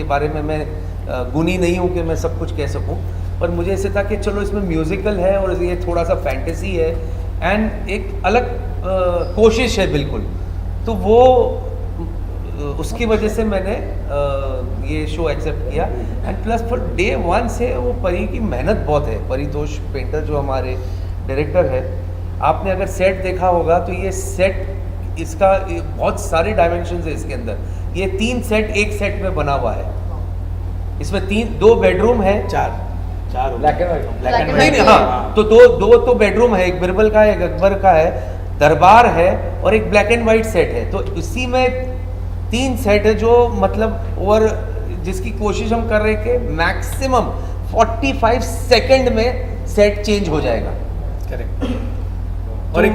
बारे में मैं गुणी नहीं हूँ कि मैं सब कुछ कह सकूँ, पर मुझे ऐसे था कि चलो इसमें म्यूज़िकल है और ये थोड़ा सा फैंटेसी है एंड एक अलग कोशिश है बिल्कुल, तो वो उसकी वजह से मैंने ये शो एक्सेप्ट किया। And plus for day one से वो परी की मेहनत बहुत है। परितोष पेंटर जो हमारे डायरेक्टर है, आपने अगर सेट देखा होगा तो ये सेट इसका बहुत सारे डायमेंशन है इसके अंदर। ये 3 सेट एक सेट में बना हुआ है। इसमें 2 बेडरूम है, चार ब्लैक एंड व्हाइट। नहीं हाँ, तो दो तो बेडरूम है, एक बिरबल का है, एक अकबर का है, दरबार है और एक ब्लैक एंड व्हाइट सेट है। तो इसी में 3 सेट है जो मतलब और जिसकी कोशिश हम कर रहे हैं कि मैक्सिमम 45 सेकंड में सेट चेंज हो जाएगा। करेक्ट। और एक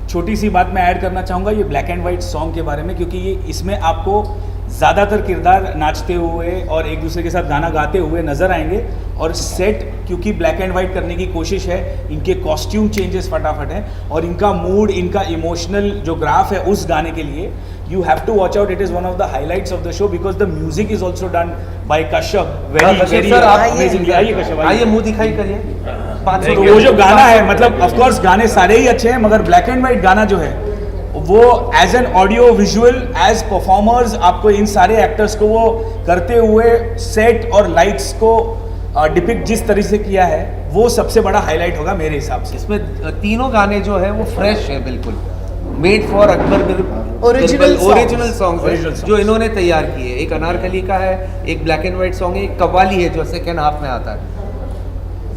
छोटी सी बात मैं ऐड करना चाहूँगा ये ब्लैक एंड वाइट सॉन्ग के बारे में, क्योंकि ये इसमें आपको ज़्यादातर किरदार नाचते हुए और एक दूसरे के साथ गाना गाते हुए नज़र आएंगे। और सेट क्योंकि ब्लैक एंड वाइट करने की कोशिश है, इनके कॉस्ट्यूम चेंजेस फटाफट हैं और इनका मूड, इनका इमोशनल जो ग्राफ है उस गाने के लिए you have to watch out. It is one of the highlights of the show because the music is also done by Kashyap. Very amazing. आइए कश्यप, आइए मुंह दिखाई करिए। तो वो जो गाना है, मतलब ऑफ कोर्स गाने सारे ही अच्छे हैं, मगर ब्लैक एंड वाइट गाना जो है वो as an audio visual as performers आपको इन सारे एक्टर्स को वो करते हुए सेट और लाइट्स को डिपिक्ट जिस तरह से किया है वो सबसे बड़ा हाईलाइट होगा मेरे हिसाब से। इसमें तीनों गाने जो है वो फ्रेश है, बिल्कुल made for Akbar, original songs जो इन्होंने तैयार किए। एक अनारकली का है, एक ब्लैक एंड व्हाइट सॉन्ग है, एक कव्वाली है जो सेकेंड हाफ में आता है।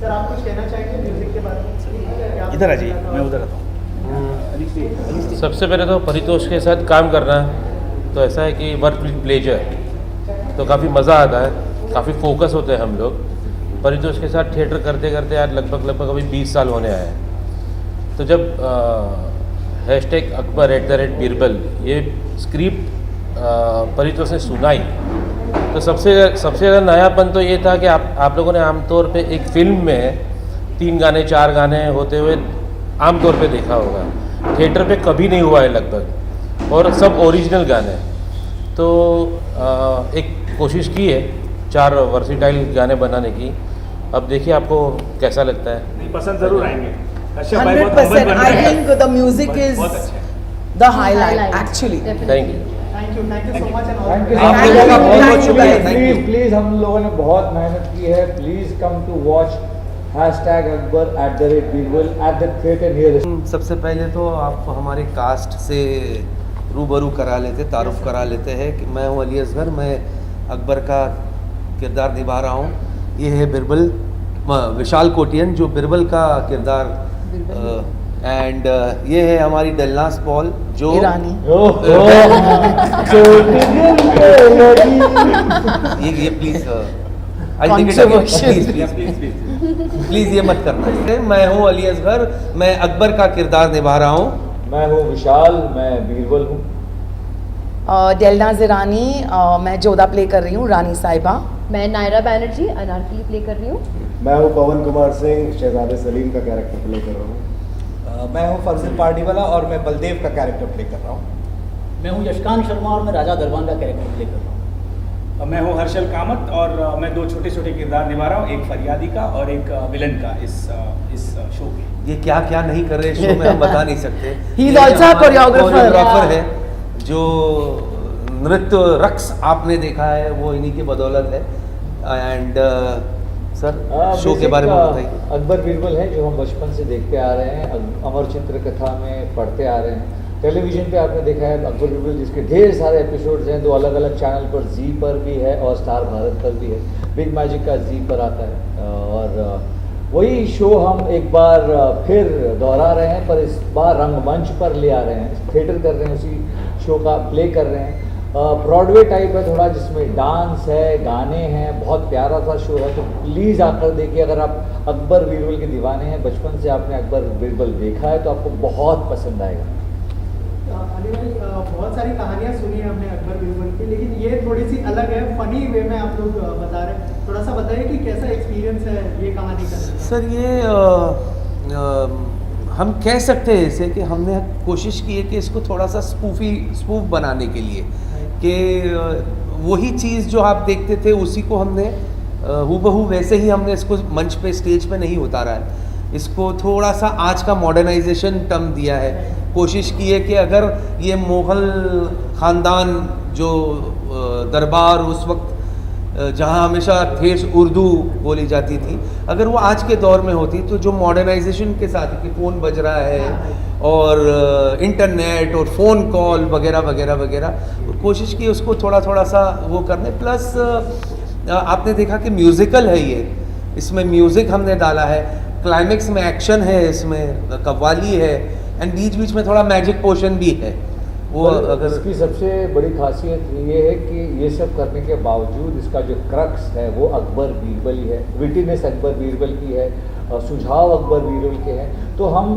सर आप कुछ कहना चाहेंगे म्यूजिक के बारे में? इधर आ जाइए, मैं उधर आता हूँ। सबसे पहले तो परितोष के साथ काम करना तो ऐसा है कि वर्क विद प्लेजर, तो काफ़ी मज़ा आता है, काफ़ी फोकस होते हैं हम लोग। परितोष के साथ थिएटर करते करते आज लगभग अभी 20 साल होने आए हैं। तो जब हैशटैग अकबर @बीरबल ये स्क्रिप्ट परितोष ने सुनाई तो सबसे ज़्यादा नयापन तो ये था कि आप लोगों ने आमतौर पे एक फिल्म में 3 गाने 4 गाने होते हुए आमतौर पे देखा होगा, थिएटर पे कभी नहीं हुआ है लगभग, और सब ओरिजिनल गाने। तो एक कोशिश की है 4 वर्सिटाइल गाने बनाने की। अब देखिए आपको कैसा लगता है। नहीं, पसंद जरूर आएंगे। 100%. I think the music is the highlight actually. Thank you. Thank you so much and thank you. आप लोगों का बहुत बहुत शुक्रिया। Thank you. प्लीज हम लोगों ने बहुत मेहनत की है। Please come to watch #Akbar @Birbal at the theatre here। सबसे पहले तो आप हमारे कास्ट से रूबरू करा लेते, तारुफ करा लेते हैं कि मैं हूँ अली असगर, मैं अकबर का किरदार निभा रहा हूँ। ये है बिरबल विशाल कोटियन जो बिरबल का किरदार, एंड ये है हमारी डलनास पॉल जो ईरानी। ये प्लीज प्लीज ये मत करना। मैं हूँ अली असगर, मैं अकबर का किरदार निभा रहा हूँ। मैं हूँ विशाल, मैं बीरबल हूँ। डेलनाज़ ईरानी, मैं जोधा प्ले कर रही हूँ, रानी साहिबा। मैं नायरा बैनर्जी अनारकली प्ले कर रही हूँ। मैं हूँ पवन कुमार सिंह, शहजादे सलीम का कैरेक्टर प्ले कर रहा हूँ। मैं हूँ फर्जिल पार्टीवाला और मैं बलदेव का कैरेक्टर प्ले कर रहा हूँ। मैं हूँ यशकांत शर्मा और मैं राजा दरबान का कैरेक्टर प्ले कर रहा हूँ। मैं हूँ हर्षल कामत और मैं 2 छोटे किरदार निभा रहा हूँ, एक फरियादी का और एक विलन का इस शो के। ये क्या क्या नहीं कर रहे शो में हम बता नहीं सकते। He is also a choreographer है जो नृत्य रक्स आपने देखा है वो इन्हीं की बदौलत है। एंड सर शो के बारे में बताइए। अकबर बीरबल है जो हम बचपन से देखते आ रहे हैं, अमर चित्र कथा में पढ़ते आ रहे हैं। टेलीविज़न पे आपने देखा है अकबर बीरबल जिसके ढेर सारे एपिसोड्स हैं, 2 अलग अलग चैनल पर, जी पर भी है और स्टार भारत पर भी है। बिग मैजिक का जी पर आता है और वही शो हम एक बार फिर दोहरा रहे हैं, पर इस बार रंगमंच पर ले आ रहे हैं, थिएटर कर रहे हैं, उसी शो का प्ले कर रहे हैं। ब्रॉडवे टाइप है थोड़ा, जिसमें डांस है, गाने हैं, बहुत प्यारा सा शो है। तो प्लीज़ आकर देखिए। अगर आप अकबर बीरबल के दीवाने हैं, बचपन से आपने अकबर बीरबल देखा है तो आपको बहुत पसंद आएगा। अली भाई बहुत सारी कहानियाँ सुनी है हमने अकबर बीरबल की, लेकिन ये थोड़ी सी अलग है, फनी वे में आप लोग बता रहे हैं। थोड़ा सा बताइए कि कैसा एक्सपीरियंस है ये कहानी का? सर ये हम कह सकते हैं इसे कि हमने कोशिश की है कि इसको थोड़ा सा स्पूफ बनाने के लिए कि वही चीज़ जो आप देखते थे उसी को हमने हूबहू वैसे ही हमने इसको मंच पे स्टेज पे नहीं उतारा है। इसको थोड़ा सा आज का मॉडर्नाइजेशन टर्म दिया है। कोशिश की है कि अगर ये मुग़ल ख़ानदान जो दरबार उस वक्त जहाँ हमेशा ठेठ उर्दू बोली जाती थी, अगर वो आज के दौर में होती तो जो मॉडर्नाइजेशन के साथ कि फ़ोन बज रहा है और इंटरनेट और फ़ोन कॉल वगैरह वगैरह वगैरह, कोशिश की उसको थोड़ा थोड़ा सा वो करने। प्लस आपने देखा कि म्यूज़िकल है ये, इसमें म्यूज़िक हमने डाला है, क्लाइमेक्स में एक्शन है, इसमें कव्वाली है एंड बीच बीच में थोड़ा मैजिक पोर्शन भी है। वो अगर इसकी सबसे बड़ी खासियत ये है कि ये सब करने के बावजूद इसका जो क्रक्स है वो अकबर बीरबल ही है, विटीनेस अकबर बीरबल की है, सुझाव अकबर बीरबल के हैं। तो हम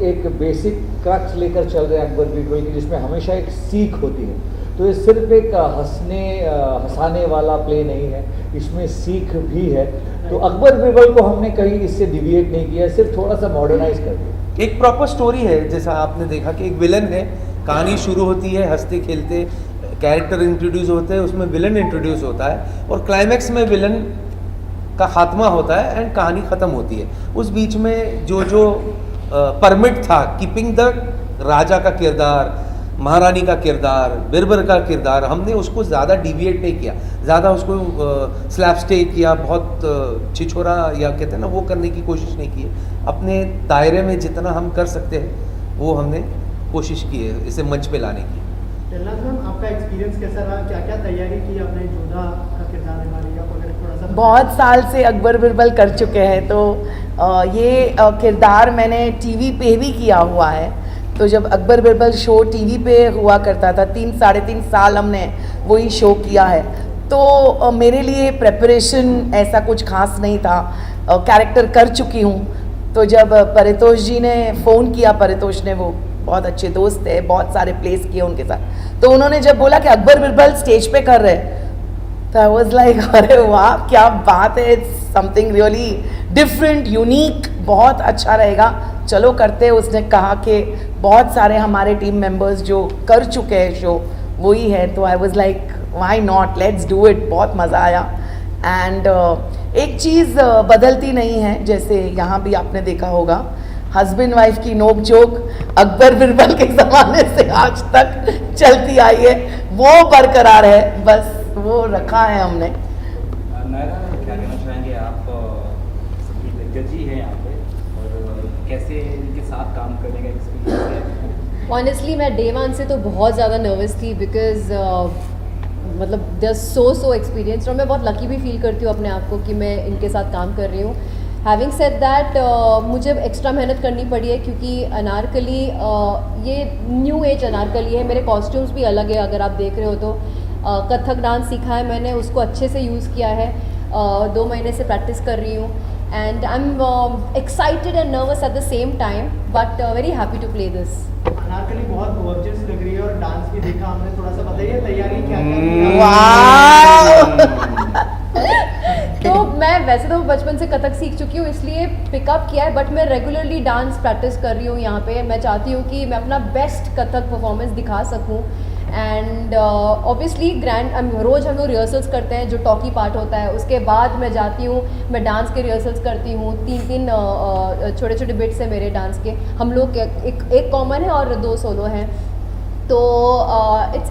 एक बेसिक क्रक्स लेकर चल रहे हैं अकबर बीरबल की, जिसमें हमेशा एक सीख होती है। तो ये सिर्फ एक हंसाने वाला प्ले नहीं है, इसमें सीख भी है। तो अकबर बीरबल को हमने कहीं इससे डिविएट नहीं किया, सिर्फ थोड़ा सा मॉडर्नाइज कर दिया। एक प्रॉपर स्टोरी है, जैसा आपने देखा कि एक विलन है, कहानी शुरू होती है हंसते खेलते, कैरेक्टर इंट्रोड्यूस होते हैं, उसमें विलन इंट्रोड्यूस होता है और क्लाइमैक्स में विलन का खात्मा होता है एंड कहानी ख़त्म होती है। उस बीच में जो परमिट था, कीपिंग द राजा का किरदार, महारानी का किरदार, बिरबल का किरदार, हमने उसको ज़्यादा डिविएट नहीं किया, ज़्यादा उसको स्लैपस्टिक या बहुत छिछोरा या कहते हैं ना वो करने की कोशिश नहीं की है। अपने दायरे में जितना हम कर सकते हैं वो हमने कोशिश की है इसे मंच पे लाने की। जल्लाद मैम, आपका एक्सपीरियंस कैसा रहा? क्या क्या तैयारी की आपने जोधा का किरदार निभाने का? अगर थोड़ा सा बहुत साल से अकबर बिरबल कर चुके हैं, तो ये किरदार मैंने टीवी पे भी किया हुआ है। तो जब अकबर बिरबल शो टीवी पे हुआ करता था, 3-3.5 साल हमने वही शो किया है। तो मेरे लिए प्रेपरेशन ऐसा कुछ खास नहीं था, कैरेक्टर कर चुकी हूँ। तो जब परितोष जी ने फ़ोन किया, परितोष ने, वो बहुत अच्छे दोस्त है, बहुत सारे प्लेस किए उनके साथ, तो उन्होंने जब बोला कि अकबर बिरबल स्टेज पे कर रहे हैं, तो आई वाज लाइक अरे वाह क्या बात है, it's something really different, unique, बहुत अच्छा रहेगा, चलो करते हैं। उसने कहा कि बहुत सारे हमारे टीम मेंबर्स जो कर चुके हैं शो वही है, तो I was like why not, let's do it. बहुत मज़ा आया। एंड एक चीज़ बदलती नहीं है, जैसे यहाँ भी आपने देखा होगा, हस्बैंड वाइफ की नोक झोंक अकबर बिरबल के ज़माने से आज तक चलती आई है, वो बरकरार है, बस वो रखा है हमने। नायरा, क्या कहना चाहेंगे आप? सभी दिग्गज ही हैं यहाँ पे, और कैसे इनके साथ काम करने का एक्सपीरियंस है? ऑनेस्टली मैं डे वन से तो बहुत ज़्यादा नर्वस थी, बिकॉज मतलब दे आर सो एक्सपीरियंस्ड, और मैं बहुत लकी भी फील करती हूँ अपने आप को कि मैं इनके साथ काम कर रही हूँ। हैविंग सेड दैट, मुझे एक्स्ट्रा मेहनत करनी पड़ी है, क्योंकि अनारकली ये न्यू एज अनारकली है, मेरे कॉस्ट्यूम्स भी अलग है। अगर आप देख रहे हो तो कथक डांस सीखा है मैंने, उसको अच्छे से यूज़ किया है, 2 महीने से प्रैक्टिस कर रही हूँ। And I am excited and nervous at the same time, but very happy to play this. Anarkali बहुत गॉर्जियस लग रही है और डांस भी देखा हमने, थोड़ा सा बताइए तैयारी क्या क्या? वाह तो मैं वैसे तो बचपन से कथक सीख चुकी हूँ, इसलिए पिकअप किया है, बट मैं रेगुलरली डांस प्रैक्टिस कर रही हूँ यहाँ पे। मैं चाहती हूँ कि मैं अपना बेस्ट कथक परफॉर्मेंस दिखा सकूँ। एंड ऑब्वियसली रोज़ हम लोग रिहर्सल्स करते हैं, जो टॉकी पार्ट होता है, उसके बाद मैं जाती हूँ, मैं डांस के रिहर्सल्स करती हूँ। 3 छोटे छोटे बिट्स हैं मेरे डांस के, हम लोग एक कॉमन है और 2 सोलो हैं। तो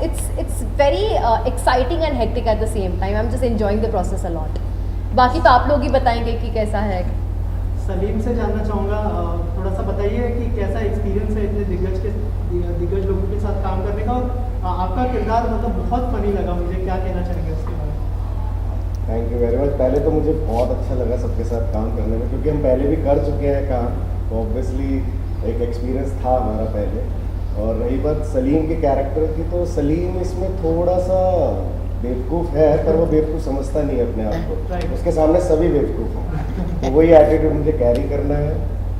it's very exciting and hectic eight the same time. I am just enjoying the process a lot. बाकी तो आप लोग ही बताएंगे कि कैसा है। सलीम से जानना चाहूँगा, थोड़ा सा बताइए कि कैसा एक्सपीरियंस है इतने दिग्गज लोगों के साथ काम करने का, और आपका किरदार मतलब बहुत फनी लगा मुझे, क्या कहना चाहेंगे उसके बारे में? Thank you very much. पहले तो मुझे बहुत अच्छा लगा सबके साथ काम करने में, क्योंकि हम पहले भी कर चुके हैं काम, तो ऑब्वियसली एक एक्सपीरियंस था हमारा पहले। और रही बात सलीम के कैरेक्टर की, तो सलीम इसमें थोड़ा सा बेवकूफ़ है, पर वो बेवकूफ़ समझता नहीं है अपने आप को, उसके सामने सभी बेवकूफ़ हैं। तो वही एटीट्यूड मुझे कैरी करना है,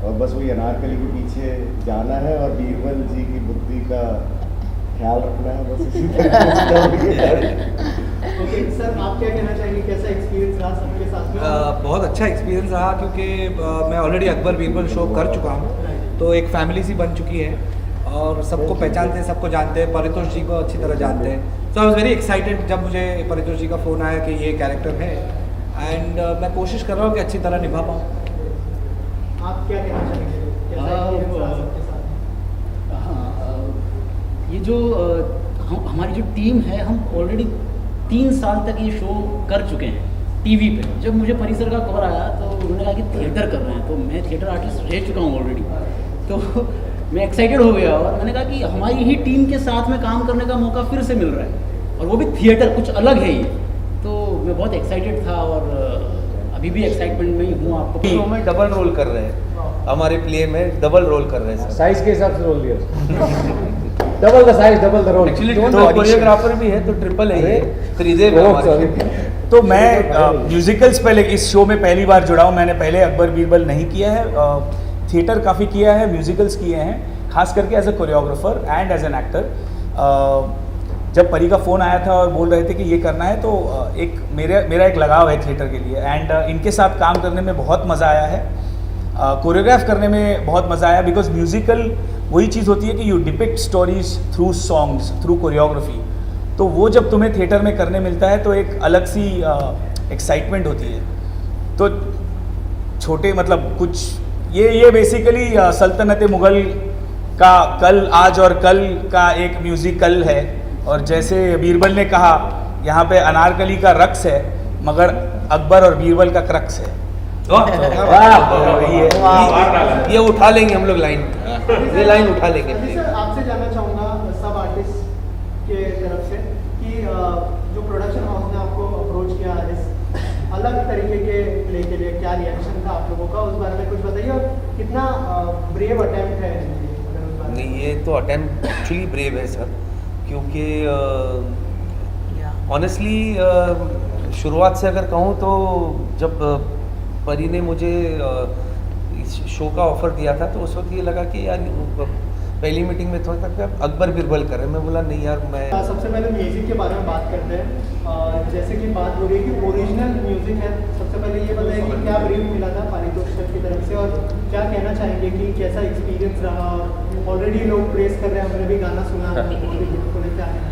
और बस वही अनारकली के पीछे जाना है और बीरबल जी की बुद्धि का ख्याल रखना है, बस इसी तरह। ओके सर, आप क्या कहना चाहेंगे, कैसा एक्सपीरियंस रहा सबके साथ में? बहुत अच्छा एक्सपीरियंस रहा, क्योंकि मैं ऑलरेडी अकबर बीरबल शो कर चुका हूँ, तो एक फैमिली सी बन चुकी है और सबको पहचानते हैं, सबको जानते हैं, परितोष जी को अच्छी तरह जानते हैं, सो आई वॉज वेरी एक्साइटेड जब मुझे परितोष जी का फ़ोन आया कि ये कैरेक्टर है, एंड मैं कोशिश कर रहा हूँ कि अच्छी तरह निभा पाऊँ। आप क्या कहना चाहेंगे? कैसा experience रहा सबके साथ? हाँ, ये जो हमारी जो टीम है, हम ऑलरेडी 3 साल तक ये शो कर चुके हैं टीवी पे। जब मुझे परिसर का कवर आया तो उन्होंने कहा कि थिएटर कर रहे हैं, तो मैं थिएटर आर्टिस्ट रह चुका हूँ ऑलरेडी, तो मैं एक्साइटेड हो गया और मैंने कहा कि हमारी ही टीम के साथ में काम करने का मौका फिर से मिल रहा है और वो भी थिएटर, कुछ अलग है ये। तो मैं बहुत एक्साइटेड था और अभी भी एक्साइटमेंट में ही हूँ। आपको शो में डबल रोल कर रहे हैं, हमारे प्ले में डबल रोल कर रहे हैं सर। साइज के हिसाब से रोल दिया double the size double the role. Actually choreographer भी है तो ट्रिपल है ये, थ्रीजे में हमारे। तो मैं म्यूजिकल्स पहले इस शो में पहली बार जुड़ा हूँ। मैंने पहले अकबर बीरबल नहीं किया है, थिएटर काफ़ी किया है, म्यूजिकल्स किए हैं, खास करके as a choreographer and as an actor. जब परी का फ़ोन आया था और बोल रहे थे कि ये करना है, तो एक मेरा एक लगाव है थिएटर के लिए, एंड इनके साथ काम करने में बहुत मज़ा आया है। कोरियोग्राफ करने में बहुत मज़ा आया, बिकॉज म्यूजिकल वही चीज़ होती है कि you depict stories through songs, through choreography. तो वो जब तुम्हें थिएटर में करने मिलता है तो एक अलग सी एक्साइटमेंट होती है। तो छोटे मतलब कुछ ये बेसिकली सल्तनत मुग़ल का कल, आज और कल का एक म्यूजिकल है। और जैसे बीरबल ने कहा, यहाँ पे अनारकली का रक्स है मगर अकबर और बीरबल का क्रक्स है। ये उठा लेंगे हम लोग लाइन, ये लाइन उठा लेंगे। सर आपसे जानना चाहूँगा सब आर्टिस्ट के तरफ से कि जो प्रोडक्शन हाउस ने आपको अप्रोच किया इस अलग तरीके के प्ले के लिए, क्या रिएक्शन था आप लोगों का, उस बारे में कुछ बताइए। और कितना ब्रेव अटेम्प्ट है नहीं, ये तो अटेम्प्ट एक्चुअली ब्रेव है सर, क्योंकि ऑनेस्टली शुरुआत से अगर कहूँ तो जब परी ने मुझे इस शो का ऑफ़र दिया था तो उस वक्त ये लगा कि यार पहली मीटिंग में थोड़ा तक अकबर बीरबल कर रहे हैं। मैं बोला नहीं यार मैं सबसे पहले म्यूज़िक के बारे में बात करते हैं। जैसे कि बात हो रही है कि ओरिजिनल म्यूज़िक है, सबसे पहले ये बताइए कि क्या ब्रीफ मिला था परितोष सर की तरफ से और क्या कहना चाहेंगे कि कैसा एक्सपीरियंस रहा। और ऑलरेडी लोग प्रेस कर रहे हैं, हमने भी गाना सुना, क्या कहना चाहेंगे?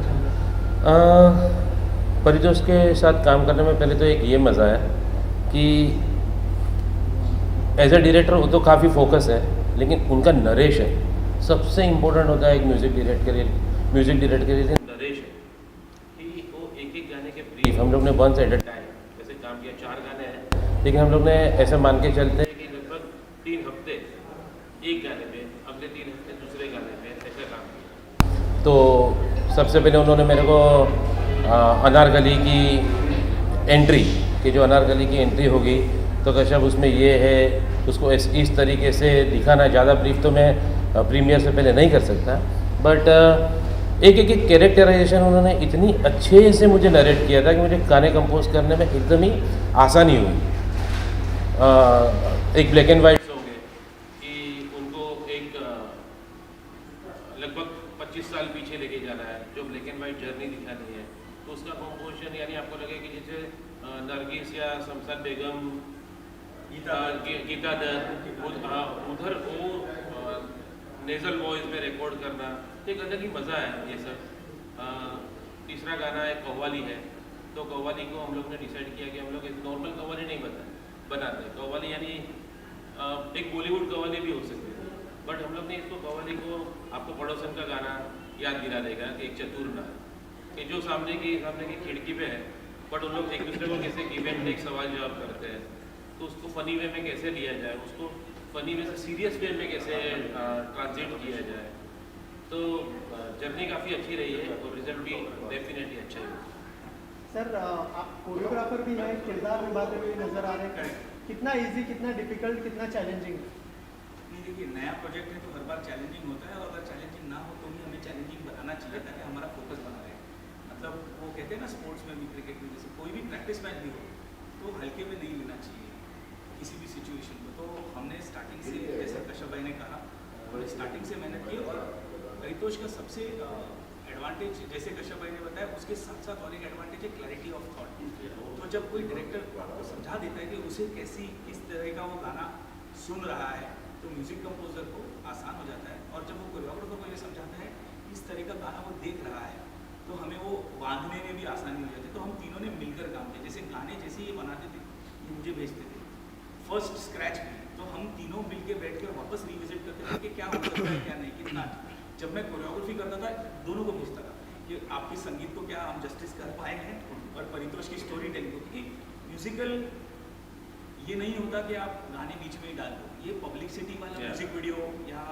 परितोष के साथ काम करने में पहले तो एक ये मज़ा है कि एज ए डायरेक्टर वो तो काफ़ी फोकस है, लेकिन उनका नरेशन सबसे इम्पोर्टेंट होता है एक म्यूज़िक डायरेक्टर के लिए नरेश है कि वो एक गाने के ब्रीफ हम लोग ने वंस एट अ टाइम जैसे काम किया। 4 गाने हैं, लेकिन हम लोग ने ऐसे मान के चलते हैं कि लगभग 3 हफ्ते एक गाने पे, अगले 3 हफ्ते दूसरे गाने पे ऐसा काम किया। तो सबसे पहले उन्होंने मेरे को अनारकली की एंट्री, कि जो अनारकली की एंट्री होगी तो कश्यप उसमें ये है, उसको इस तरीके से दिखाना। ज़्यादा ब्रीफ तो मैं प्रीमियर से पहले नहीं कर सकता, बट एक कैरेक्टराइजेशन उन्होंने इतनी अच्छे से मुझे नरेट किया था कि मुझे गाने कंपोज करने में एकदम ही आसानी हुई। एक ब्लैक एंड वाइट सॉन्ग है कि उनको एक लगभग 25 साल पीछे लेके जाना है, जो ब्लैक एंड वाइट जर्नी दिखानी है, तो उसका कंपोजिशन यानी आपको लगे कि जैसे नरगिस या शमशाद बेगम, गीता दत्त, उधर वो नेजल वॉइस में रिकॉर्ड करना एक अलग ही मज़ा है ये सब। तीसरा गाना है कव्वाली है, तो कव्वाली को हम लोग ने डिसाइड किया कि हम लोग एक नॉर्मल कव्वाली नहीं बनाते। कव्वाली यानी एक बॉलीवुड कव्वाली भी हो सकती है, बट हम लोग ने इसको कव्वाली को आपको पड़ोसन का गाना याद दिला देगा कि एक चतुर ना कि जो सामने की खिड़की पे है, बट उन लोग एक दूसरे को कैसे इवेंट एक सवाल जवाब करते हैं, तो उसको फ़नी वे में कैसे लिया जाए, उसको फ़नी वे से सीरियस वे में कैसे ट्रांसलेट किया जाए। तो जर्नी काफ़ी अच्छी रही है और रिजल्ट भी डेफिनेटली अच्छा है। सर आप कोरियोग्राफर भी हैं, किरदार निभाते हुए नजर आ रहे हैं, कितना इजी, कितना डिफिकल्ट, कितना चैलेंजिंग? नहीं, देखिए नया प्रोजेक्ट है तो हर बार चैलेंजिंग होता है, और अगर चैलेंजिंग ना हो तो भी हमें चैलेंजिंग बनाना चाहिए ताकि हमारा फोकस बना रहे। मतलब वो कहते हैं ना स्पोर्ट्स में भी, क्रिकेट में, जैसे कोई भी प्रैक्टिस मैच भी हो तो हल्के में नहीं लेना चाहिए किसी भी सिचुएशन को। तो हमने स्टार्टिंग से, जैसे कश्यप भाई ने कहा, स्टार्टिंग से मेहनत की। और परितोष का सबसे एडवांटेज, जैसे कश्यप भाई ने बताया, उसके साथ साथ और एक एडवांटेज है क्लैरिटी ऑफ थॉट। तो जब कोई डायरेक्टर आपको समझा देता है कि उसे किस तरह का वो गाना सुन रहा है, तो म्यूज़िक कंपोजर को आसान हो जाता है। और जब वो कोरियोग्राफर को ये समझाता है इस तरह का गाना वो देख रहा है, तो हमें वो बांधने में भी आसानी हो जाती। तो हम तीनों ने मिलकर काम किया। जैसे गाने जैसे ये बनाते थे, ये मुझे भेजते थे फर्स्ट स्क्रैच पे, तो हम तीनों मिलके बैठ कर वापस रिविजिट करते थे कि क्या हो सकता है क्या नहीं, कितना। जब मैं कोरियोग्राफी करता था दोनों को भेजता था कि आपके संगीत को क्या हम जस्टिस कर पाए हैं, और परितोष की स्टोरी टेलिंग को, क्योंकि म्यूजिकल ये नहीं होता कि आप गाने बीच में ही डाल दो, ये पब्लिसिटी वाला म्यूजिक वीडियो, या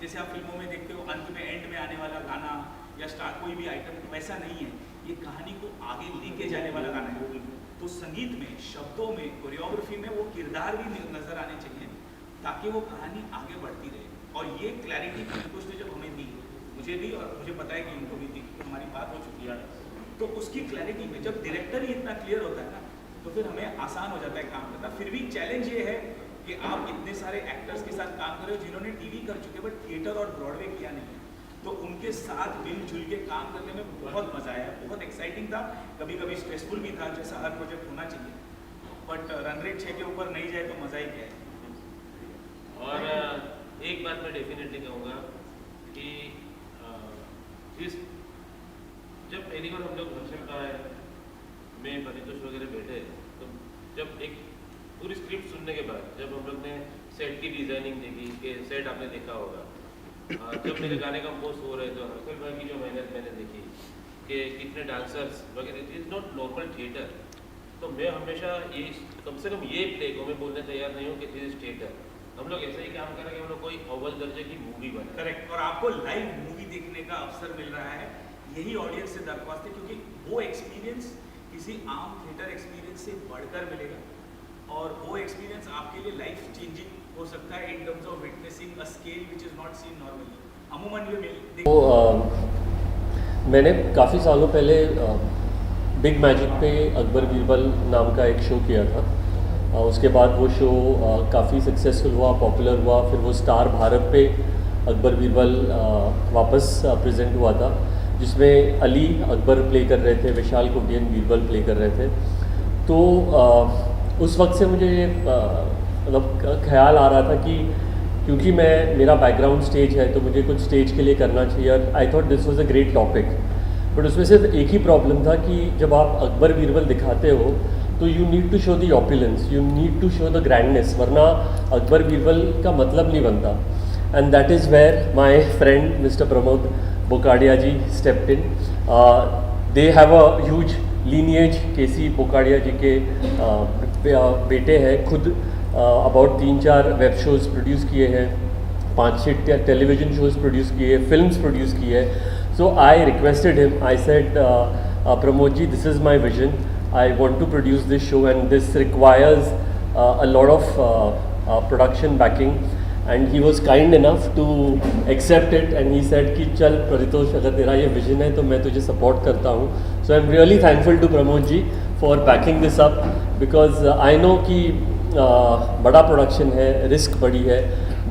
जैसे आप फिल्मों में देखते हो अंत में एंड में आने वाला गाना या स्टार्ट कोई भी आइटम, वैसा नहीं है। ये कहानी को आगे लेके जाने वाला गाना है। तो संगीत में, शब्दों में, कोरियोग्राफी में वो किरदार भी नजर आने चाहिए ताकि वो कहानी आगे बढ़ती रहे। और ये क्लैरिटी परितोष ने जब हमें दी, मुझे दी और मुझे पता है कि इनको भी दी, हमारी बात हो चुकी है, तो उसकी क्लैरिटी में जब डायरेक्टर ही इतना क्लियर होता है ना, तो फिर हमें आसान हो जाता है काम करना। फिर भी चैलेंज ये है कि आप इतने सारे एक्टर्स के साथ काम कर रहे हो जिन्होंने टीवी कर चुके बट थिएटर और ब्रॉडवे किया नहीं है, तो उनके साथ मिलजुल के काम करने में बहुत मजा आया, बहुत एक्साइटिंग था, कभी कभी स्ट्रेसफुल भी था, जैसा हर प्रोजेक्ट होना चाहिए, बट रन रेट 6 के ऊपर नहीं जाए तो मजा ही क्या है। और एक बात मैं डेफिनेटली कहूँगा कि जब पहली बार हम लोग फंक्शन का में परितोष वगैरह बैठे, तो जब एक पूरी स्क्रिप्ट सुनने के बाद जब हम लोग ने सेट की डिज़ाइनिंग देखी, कि सेट आपने देखा होगा, जब मेरे गाने कंपोज हो रहे तो हर्षल भाई की जो मेहनत मैंने देखी कि कितने डांसर्स वगैरह, it is not normal theatre. तो मैं हमेशा ये कम से कम ये प्ले को मैं बोलने तैयार नहीं हूँ कि दिस इज थिएटर। हम लोग ऐसा ही काम करेंगे, हम लोग कोई अव्वल दर्जे की मूवी बने। करेक्ट। और आपको लाइव मूवी देखने का अवसर मिल रहा है, यही ऑडियंस से दरख्वास्त है, क्योंकि वो एक्सपीरियंस किसी आम थिएटर एक्सपीरियंस से बढ़कर मिलेगा, और वो एक्सपीरियंस आपके लिए लाइफ चेंजिंग हो सकता है in terms of witnessing a scale which is not seen normally. अमूमन मैंने काफ़ी सालों पहले बिग मैजिक पे अकबर बीरबल नाम का एक शो किया था। उसके बाद वो शो काफ़ी सक्सेसफुल हुआ, पॉपुलर हुआ। फिर वो स्टार भारत पे अकबर बीरबल वापस प्रेजेंट हुआ था, जिसमें अली अकबर प्ले कर रहे थे, विशाल कुटियन बीरबल प्ले कर रहे थे। तो उस वक्त से मुझे मतलब ख्याल आ रहा था कि क्योंकि मेरा बैकग्राउंड स्टेज है, तो मुझे कुछ स्टेज के लिए करना चाहिए। I thought this was a great topic, but उसमें सिर्फ एक ही प्रॉब्लम था कि जब आप अकबर बीरबल दिखाते हो तो you need to show the opulence, you need to show the grandness, वरना अकबर बीरबल का मतलब नहीं बनता। And that is where my friend mister Pramod Bokadia ji stepped in. They have a huge lineage, K C Bokadia ji के बेटे हैं, खुद अबाउट 3-4 वेब शोज़ प्रोड्यूस किए हैं, 5-6 टेलीविज़न शोज़ प्रोड्यूस किए, फिल्म्स प्रोड्यूस किए हैं। So I requested him, I said, Pramod ji, this is my vision. I want to produce this show and this requires a lot of production backing. And he was kind enough to accept it and he said कि चल परितोष, अगर तेरा ये vision है तो मैं तुझे support करता हूँ. So I'm really thankful to Pramod ji for backing this up because I know कि बड़ा production है, risk बड़ी है,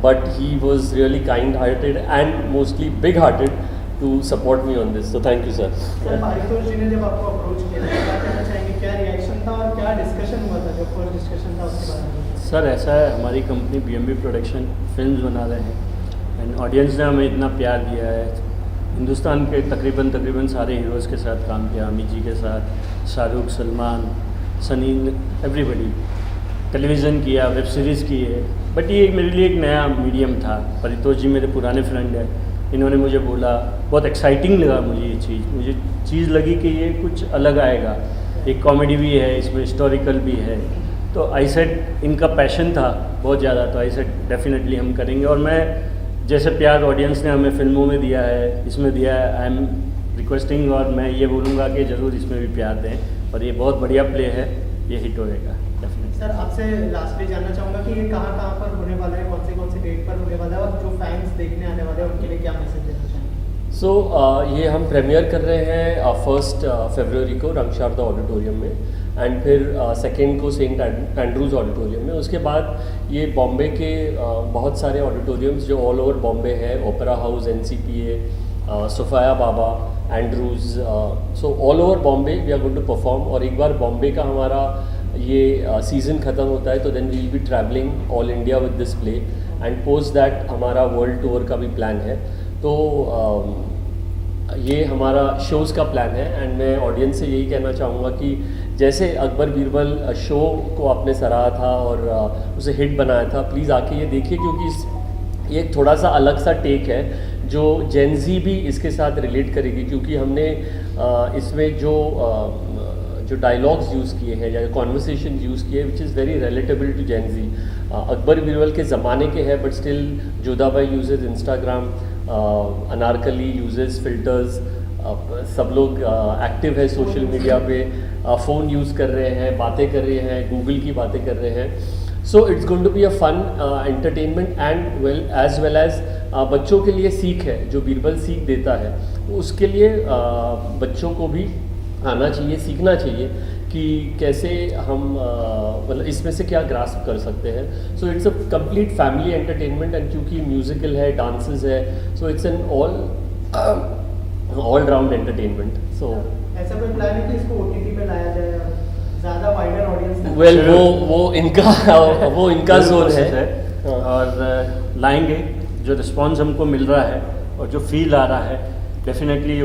but he was really kind-hearted and mostly big-hearted to support me on this. So thank you, sir. Sir, Paritosh ji ने जब आपको approach किया, क्या कहना चाहेंगे, क्या रिएक्शन था और क्या डिस्कशन हुआ था, जब फर्स्ट डिस्कशन था उसके बारे में? सर ऐसा है, हमारी कंपनी BMB प्रोडक्शन फिल्म्स बना रहे हैं एंड ऑडियंस ने हमें इतना प्यार दिया है। हिंदुस्तान के तकरीबन सारे हीरोज़ के साथ काम किया, अमित जी के साथ, शाहरुख, सलमान, सनी, एवरीबडी। टेलीविज़न किया, वेब सीरीज़ की है, बट ये मेरे लिए एक नया मीडियम था। परितोष जी मेरे पुराने फ्रेंड हैं, इन्होंने मुझे बोला, बहुत एक्साइटिंग लगा मुझे ये चीज़, मुझे चीज़ लगी कि ये कुछ अलग आएगा, एक कॉमेडी भी है इसमें, हिस्टोरिकल भी है। तो आई सेड इनका पैशन था बहुत ज़्यादा, तो आई सेड डेफिनेटली हम करेंगे। और मैं जैसे प्यार ऑडियंस ने हमें फिल्मों में दिया है, इसमें दिया है, आई एम रिक्वेस्टिंग और मैं ये बोलूँगा कि ज़रूर इसमें भी प्यार दें, और ये बहुत बढ़िया प्ले है, ये हिट होएगा डेफिनेटली। सर आपसे लास्टली जानना चाहूँगा कि ये कहाँ पर होने वाला है, कौन सी डेट पर होने वाला है, और जो फैंस देखने आने वाले हैं उनके लिए क्या मैसेज देना चाहेंगे? सो ये हम प्रीमियर कर रहे हैं 1 फरवरी को रंगशारदा ऑडिटोरियम में, एंड फिर 2 को सेंट एंड्रूज ऑडिटोरियम में। उसके बाद ये बॉम्बे के बहुत सारे ऑडिटोरियम्स जो ऑल ओवर बॉम्बे है, opera house, NCPA, Sophia Bhabha, Andrews, so all over Bombay we are going to perform. और एक बार बॉम्बे का हमारा ये सीज़न ख़त्म होता है तो then we will be travelling all India with this play, and post that हमारा वर्ल्ड टूर का भी प्लान है। तो ये हमारा शोज़ का प्लान है एंड मैं ऑडियंस से यही कहना चाहूँगा कि जैसे अकबर बीरबल शो को आपने सराहा था और उसे हिट बनाया था, प्लीज़ आके ये देखिए क्योंकि ये एक थोड़ा सा अलग सा टेक है जो जेन ज़ी भी इसके साथ रिलेट करेगी, क्योंकि हमने इसमें जो डायलॉग्स यूज़ किए हैं या कॉन्वर्सेशन यूज़ किए which is very relatable to Gen Z. Akbar Birbal के ज़माने के हैं but still Jodhabai uses Instagram, Anarkali uses filters, सब लोग एक्टिव है सोशल मीडिया पे, फ़ोन यूज़ कर रहे हैं, बातें कर रहे हैं, गूगल की बातें कर रहे हैं। So it's going to be a fun entertainment and well as बच्चों के लिए सीख है, जो बीरबल सीख देता है उसके लिए बच्चों को भी आना चाहिए, सीखना चाहिए कि कैसे हम मतलब इसमें से क्या ग्रास्प कर सकते हैं। So it's a complete family entertainment and क्योंकि म्यूजिकल है, डांसेस है, so it's an all round entertainment. So ऐसा कोई प्लान है कि इसको ओटीटी पे लाया जाए, ज़्यादा वाइडर ऑडियंस तक? वेल वो इनका जोन है और लाएंगे। जो रिस्पॉन्स हमको मिल रहा है और जो फील आ रहा है डेफिनेटली